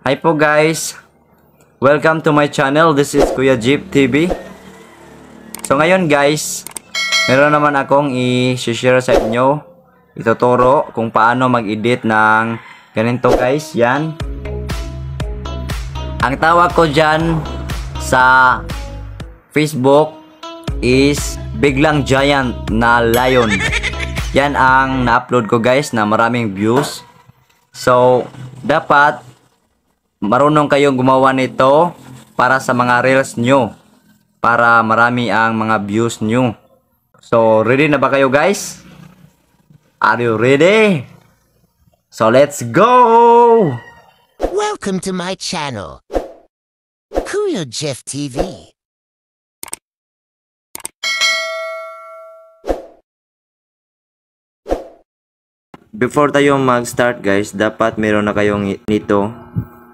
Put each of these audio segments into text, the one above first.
Hi po guys! Welcome to my channel. This is Kuya Jeep TV. So ngayon guys, meron naman akong i-share sa inyo. Ituturo kung paano mag-edit ng ganito guys. Yan. Ang tawag ko dyan sa Facebook is Biglang Giant na Lion. Yan ang na-upload ko guys na maraming views. So, dapat marunong kayong gumawa nito para sa mga reels nyo, para marami ang mga views nyo. So, ready na ba kayo guys? Are you ready? So, let's go! Welcome to my channel, Kuya Jeff TV. Before tayo mag-start guys, dapat meron na kayong nito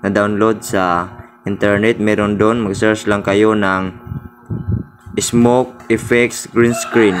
na download sa internet. Meron doon, mag-search lang kayo ng Smoke Effects Green Screen.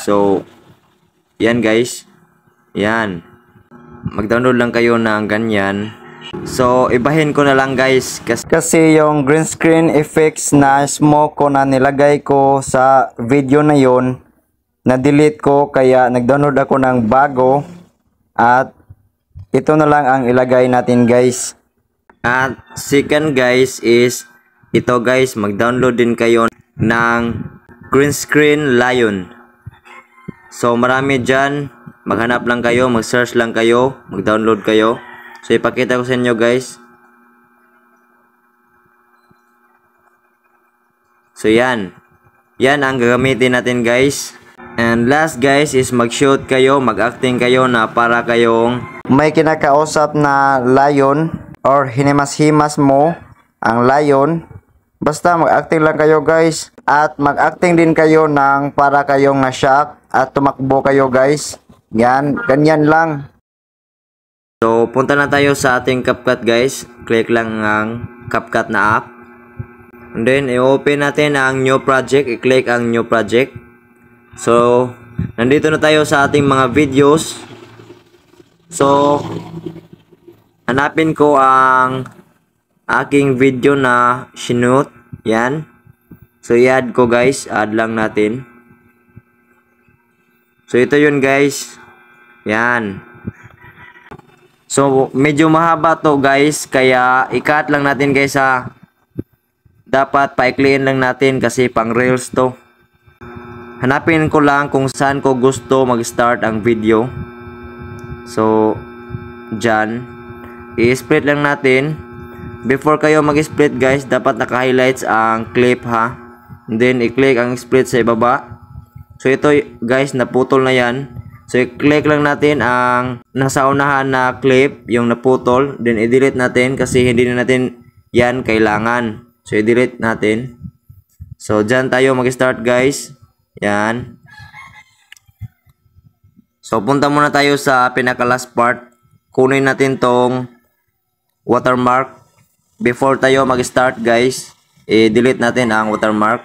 So, yan guys. Yan. Mag-download lang kayo ng ganyan. So, ibahin ko na lang guys. Kasi yung green screen effects na smoke ko na nilagay ko sa video na yon, na-delete ko, kaya nag-download ako ng bago. At ito na lang ang ilagay natin guys. At second guys is ito guys, mag-download din kayo ng Green Screen Lion. So marami dyan, maghanap lang kayo, mag-search lang kayo, mag-download kayo. So ipakita ko sa inyo guys. So yan ang gagamitin natin guys. And last guys is mag-shoot kayo, mag-acting kayo na para kayong may kinakausap na lion or hinimas-himas mo ang lion. Basta mag-acting lang kayo guys. At mag-acting din kayo ng para kayong na-shock at tumakbo kayo guys. Yan, ganyan lang. So punta na tayo sa ating CapCut guys. Click lang ang CapCut na app. And then i-open natin ang new project. I-click ang new project. So, nandito na tayo sa ating mga videos. So, hanapin ko ang aking video na sinut. Yan. So, i-add ko guys. Add lang natin. So, ito yun guys. Yan. So, medyo mahaba to guys. Kaya, i-cut lang natin guys ha. Dapat paikliin lang natin kasi pang reels to. Hanapin ko lang kung saan ko gusto mag-start ang video. So, dyan. I-split lang natin. Before kayo mag-split guys, dapat naka-highlights ang clip ha. And then, i-click ang split sa ibaba. So, ito guys, naputol na yan. So, i-click lang natin ang nasa unahan na clip, yung naputol. Then, i-delete natin kasi hindi na natin yan kailangan. So, i-delete natin. So, dyan tayo mag-start guys. Yan. So, punta muna tayo sa pinaka last part. Kunin natin tong watermark. Before tayo mag-start guys, i-delete natin ang watermark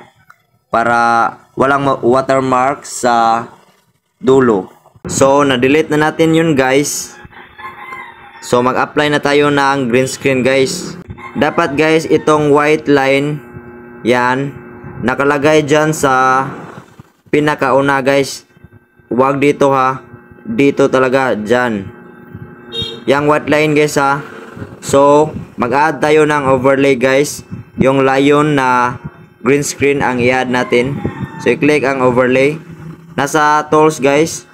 para walang watermark sa dulo. So, na-delete na natin yun guys. So, mag-apply na tayo ng green screen guys. Dapat guys, itong white line, yan, nakalagay dyan sa pinakauna guys. Huwag dito ha. Dito talaga, dyan. Yang white line guys ha. So, mag-add tayo ng overlay guys. Yung lion na green screen ang i-add natin. So, i-click ang overlay. Nasa tools guys,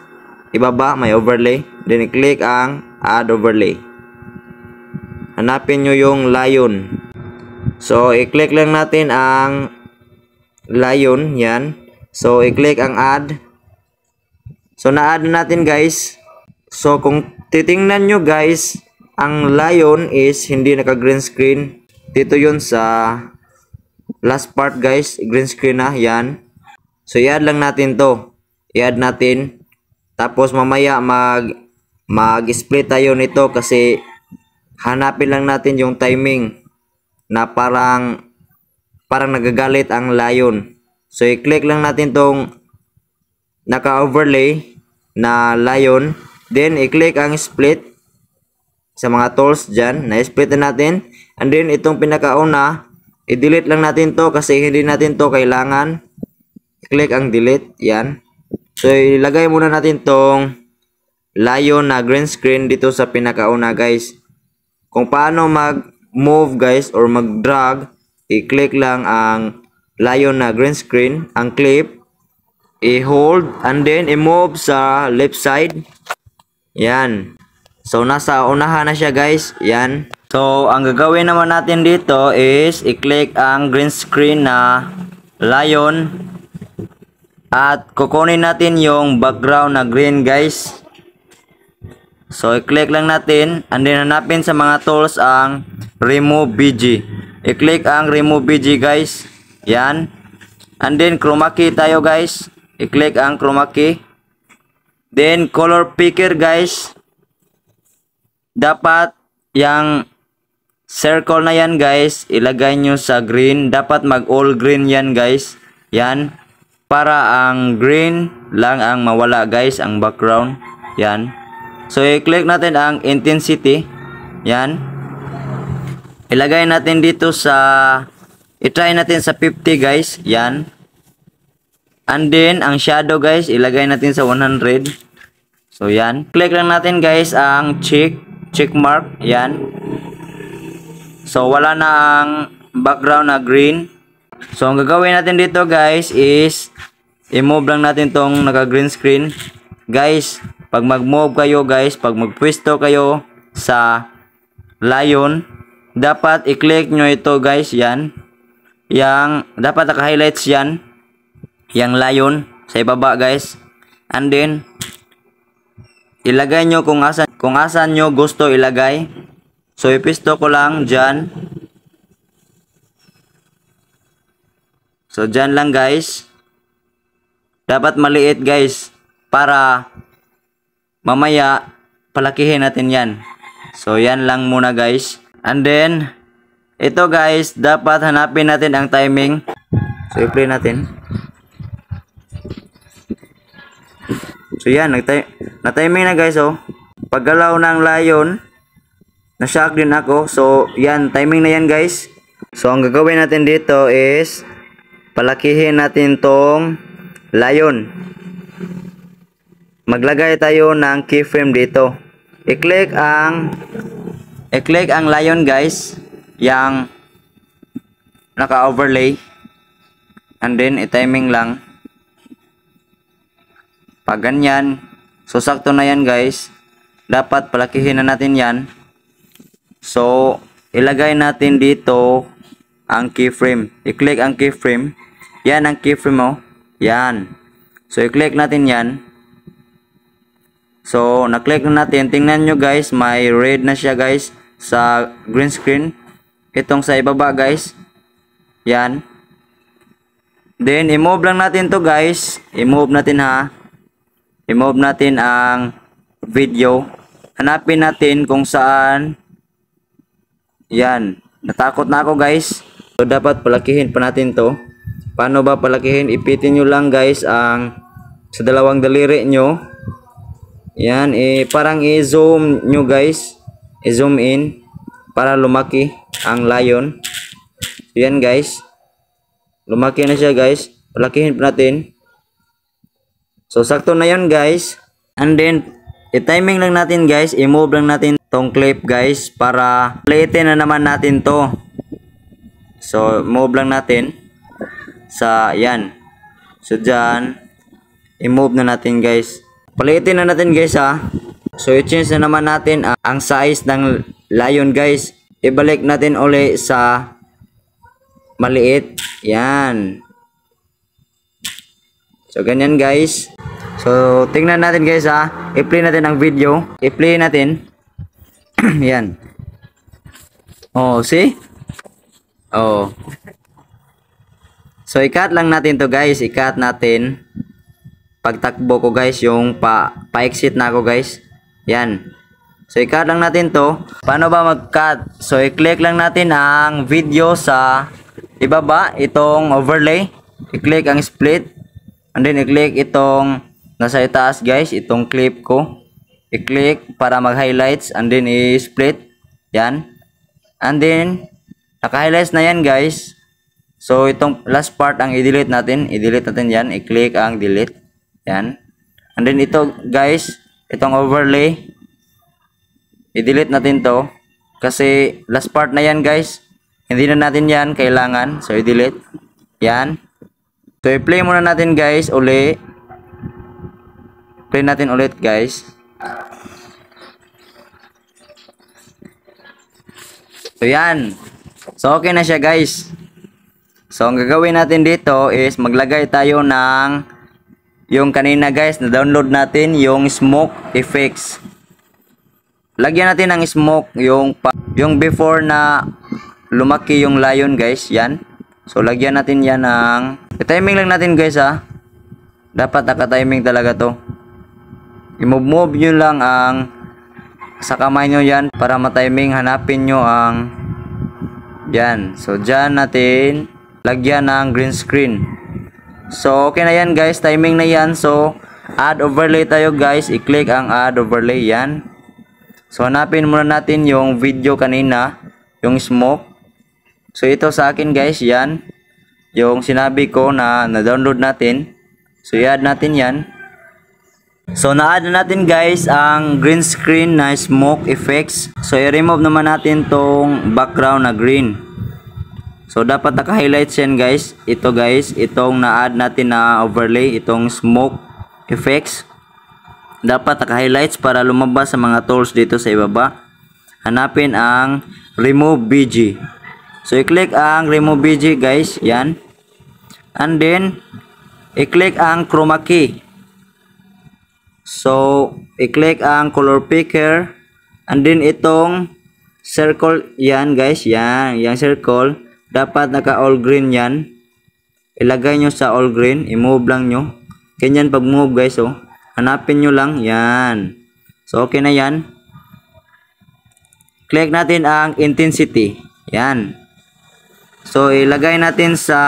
ibaba may overlay. Then, i-click ang add overlay. Hanapin nyo yung lion. So, i-click lang natin ang lion. Yan. So, i-click ang add. So, na-add natin guys. So, kung titingnan nyo guys, ang lion is hindi naka-green screen. Dito yun sa last part guys. Green screen na. Yan. So, i-add lang natin to. I-add natin. Tapos, mamaya mag-split tayo nito kasi hanapin lang natin yung timing na parang nagagalit ang lion. So, i-click lang natin tong naka-overlay na lion. Then, i-click ang split. sa mga tools dyan. Na-split na natin. And then itong pinakauna, i-delete lang natin to kasi hindi natin to kailangan. I-click ang delete. Yan. So ilagay muna natin tong Lion na green screen dito sa pinakauna guys. Kung paano mag-move guys or mag-drag, i-click lang ang Lion na green screen, ang clip, i-hold, and then i-move sa left side. Yan. So nasa unahan na siya guys. Yan. So ang gagawin naman natin dito is i-click ang green screen na Lion at kukunin natin yung background na green guys. So i-click lang natin and then hanapin sa mga tools ang remove BG. I-click ang remove BG guys. Yan. And then chroma key tayo guys. I-click ang chroma key. Then color picker guys. Dapat yang circle na yan guys, ilagay nyo sa green. Dapat mag all green yan guys. Yan. Para ang green lang ang mawala guys, ang background. Yan. So i-click natin ang intensity. Yan. Ilagay natin dito sa, i-try natin sa 50 guys. Yan. And then ang shadow guys, ilagay natin sa 100. So yan. Click lang natin guys ang check mark. Yan. So wala na ang background na green. So ang gagawin natin dito guys is i-move lang natin tong naka green screen. Guys, pag mag-move kayo guys, pag magpwesto kayo sa Lion, dapat i-click nyo ito guys. Yan. Yang dapat naka-highlights yan. Yang Lion sa ibaba guys. And then ilagay nyo kung asan nyo gusto ilagay. So ipisto ko lang dyan. So dyan lang guys. Dapat maliit guys. Para mamaya palakihin natin yan. So yan lang muna guys. And then ito guys, dapat hanapin natin ang timing. So i-play natin. So yan, na-timing na guys oh. Paggalaw ng Lion, na-shock din ako. So yan, timing na yan guys. So ang gagawin natin dito is palakihin natin tong Lion. Maglagay tayo ng keyframe dito. I-click ang Lion guys, yang naka-overlay. And then i-timing lang. Pag ganyan, so sakto na yan guys. Dapat palakihin na natin yan. So ilagay natin dito ang keyframe. I-click ang keyframe. Yan ang keyframe mo. Yan. So i-click natin yan. So na-click na natin. Tingnan nyo guys, may red na siya guys sa green screen. Itong sa ibaba guys. Yan. Then i-move lang natin to guys. I-move natin ha. I-move natin ang video. Hanapin natin kung saan. Yan. Natakot na ako guys. So dapat palakihin pa natin to. Paano ba palakihin? Ipitin nyo lang guys ang sa dalawang daliri nyo. Yan. Parang i-zoom nyo guys. I-zoom in. Para lumaki ang Lion. So yan guys. Lumaki na siya guys. Palakihin pa natin. So sakto na yan guys. And then i-timing lang natin guys. I-move lang natin tong clip guys. Para palitin na naman natin to. So move lang natin. Sa yan. So dyan. I-move na natin guys. Palitin na natin guys ha. So i-change na naman natin ang size ng Lion guys. Ibalik natin uli sa maliit. Yan. So ganyan guys. So tingnan natin guys ha. I-play natin ang video. I-play natin. Yan. Oh, see? Oh. So i-cut lang natin to guys. I-cut natin. Pagtakbo ko guys, yung pa-exit na ako guys. Yan. So i-cut lang natin to. Paano ba mag-cut? So i-click lang natin ang video sa ibaba, itong overlay. I-click ang split. And then i-click itong nasa itaas guys, itong clip ko. i-click para mag-highlights and then i-split. Yan. And then, naka-highlights na yan guys. So, itong last part ang i-delete natin. I-delete natin yan. I-click ang delete. Yan. And then ito guys, itong overlay. I-delete natin to. Kasi last part na yan guys. Hindi na natin yan kailangan. So, i-delete. Yan. So, i-play muna natin guys uli. Play natin ulit guys. So, yan. So, okay na siya guys. So, ang gagawin natin dito is maglagay tayo ng yung kanina guys na download natin, yung smoke effects. Lagyan natin ng smoke yung before na lumaki yung lion guys. Yan. So, lagyan natin yan ng timing lang natin guys ha. Dapat naka-timing talaga to. I-move nyo lang ang sa kamay nyo yan para matiming. Hanapin nyo ang yan. So, dyan natin lagyan ng green screen. So, okay na yan guys. Timing na yan. So, add overlay tayo guys. I-click ang add overlay. Yan. So, hanapin muna natin yung video kanina. Yung smoke. So, ito sa akin guys. Yan. Yung sinabi ko na na-download natin. So, i-add natin yan. So, na-add na natin guys ang green screen na smoke effects. So, i-remove naman natin tong background na green. So, dapat naka-highlights yan guys. Ito guys, itong na-add natin na overlay, itong smoke effects. Dapat naka-highlights para lumabas sa mga tools dito sa ibaba. Hanapin ang remove BG. So, i-click ang remove BG guys. Yan. And then, i-click ang chroma key. So, i-click ang color picker. And then, itong circle. Yan guys. Yan. Yang circle. Dapat naka all green yan. Ilagay nyo sa all green. I-move lang nyo. Ganyan pag-move guys. Oh. Hanapin nyo lang. Yan. So, okay na yan. Click natin ang intensity. Yan. So, ilagay natin sa...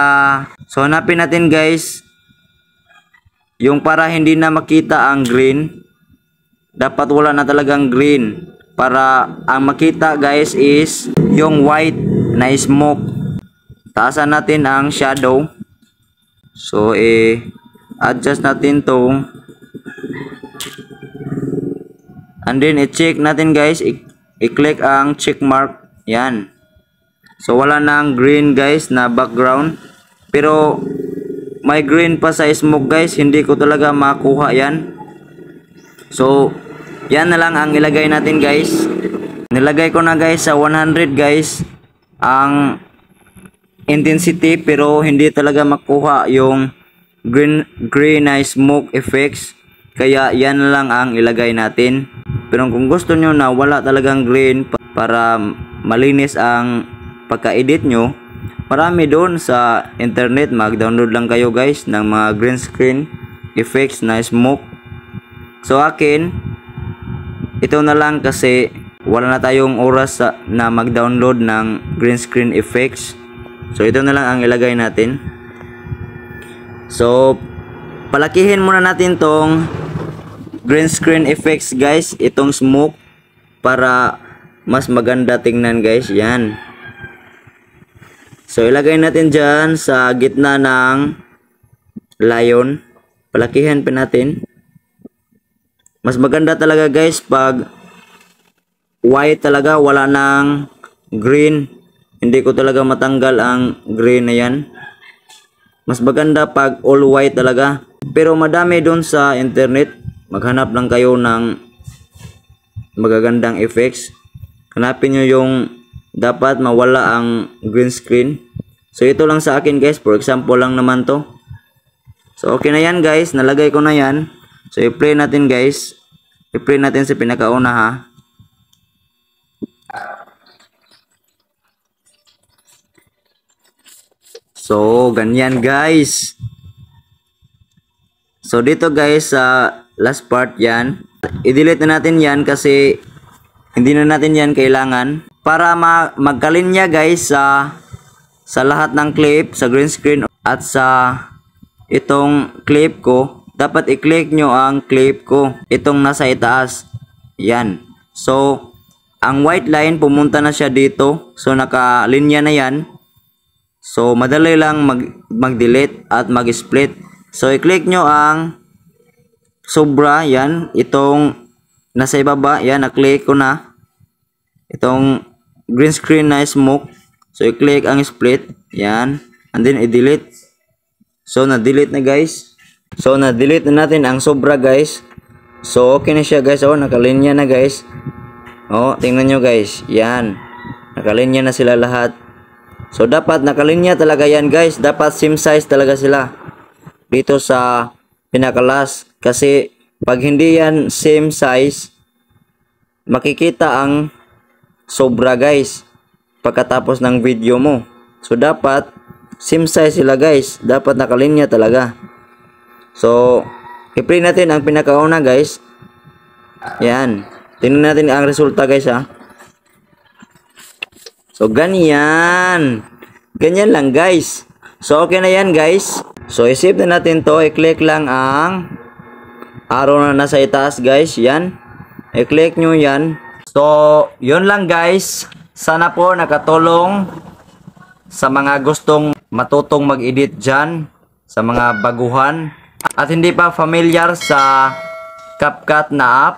So, hanapin natin guys. Yung para hindi na makita ang green. Dapat wala na talagang green. Para ang makita guys is yung white na smoke. Taasan natin ang shadow. So, adjust natin to. And then, i-check natin guys. I-click ang check mark. Yan. So, wala nang green guys na background. Pero, may green pa sa smoke guys. Hindi ko talaga makuha yan. So, yan na lang ang ilagay natin guys. Nilagay ko na guys sa 100 guys ang intensity, pero hindi talaga makuha yung green na smoke effects. Kaya yan na lang ang ilagay natin. Pero kung gusto nyo na wala talagang green para malinis ang pagka-edit nyo, marami doon sa internet. Mag-download lang kayo guys ng mga green screen effects na smoke. So akin, ito na lang kasi wala na tayong oras na mag-download ng green screen effects. So ito na lang ang ilagay natin. So palakihin muna natin tong green screen effects guys, itong smoke, para mas maganda tingnan guys. Yan. So ilagay natin dyan sa gitna ng lion. Palakihan pa natin. Mas maganda talaga guys pag white talaga, wala nang green. Hindi ko talaga matanggal ang green na yan. Mas maganda pag all white talaga. Pero madami doon sa internet. Maghanap lang kayo ng magagandang effects. Hanapin nyo yung dapat mawala ang green screen. So ito lang sa akin guys. For example lang naman to. So okay na yan guys. Nalagay ko na yan. So i-play natin guys. I-play natin sa pinakauna ha. So ganyan guys. So dito guys sa last part yan. I-delete na natin yan kasi hindi na natin yan kailangan. Para magkalinya guys sa lahat ng clip, sa green screen at sa itong clip ko, dapat i-click nyo ang clip ko, itong nasa itaas. Yan. So, ang white line pumunta na siya dito. So, nakalinya na yan. So, madali lang mag-delete at mag-split. So, i-click nyo ang sobra. Yan. Itong nasa ibaba. Yan. Na-click ko na. Itong green screen na smoke. So, i-click ang split. Yan. And then, i-delete. So, na-delete na guys. So, na-delete na natin ang sobra guys. So, okay na siya guys. Oh, nakalinya na guys. Oh, tingnan nyo guys. Yan. Nakalinya na sila lahat. So, dapat nakalinya talaga yan guys. Dapat same size talaga sila. Dito sa pinakalas. Kasi, pag hindi yan same size, makikita ang sobra guys. Pagkatapos ng video mo. So, dapat same size sila guys. Dapat nakalinya talaga. So, i-play natin ang pinakauna guys. Yan. Tingnan natin ang resulta guys ha. So, ganyan. Ganyan lang guys. So, okay na yan guys. So, i-save na natin to. I-click lang ang arrow na nasa itaas guys. Yan. I-click nyo yan. So, yun lang guys. Sana po nakatulong sa mga gustong matutong mag-edit dyan. Sa mga baguhan. At hindi pa familiar sa CapCut na app.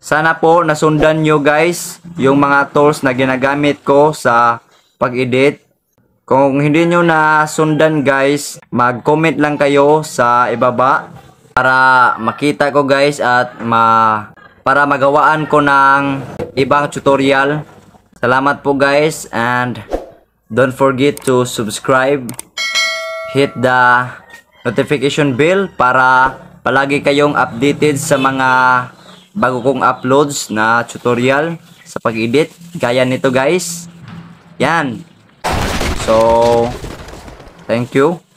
Sana po nasundan nyo guys yung mga tools na ginagamit ko sa pag-edit. Kung hindi nyo nasundan guys, mag-comment lang kayo sa ibaba para makita ko guys at para magawaan ko ng ibang tutorial. Salamat po guys and don't forget to subscribe. Hit the notification bell para palagi kayong updated sa mga bago kong uploads na tutorial sa pag-edit gaya nito guys. Yan. So, thank you.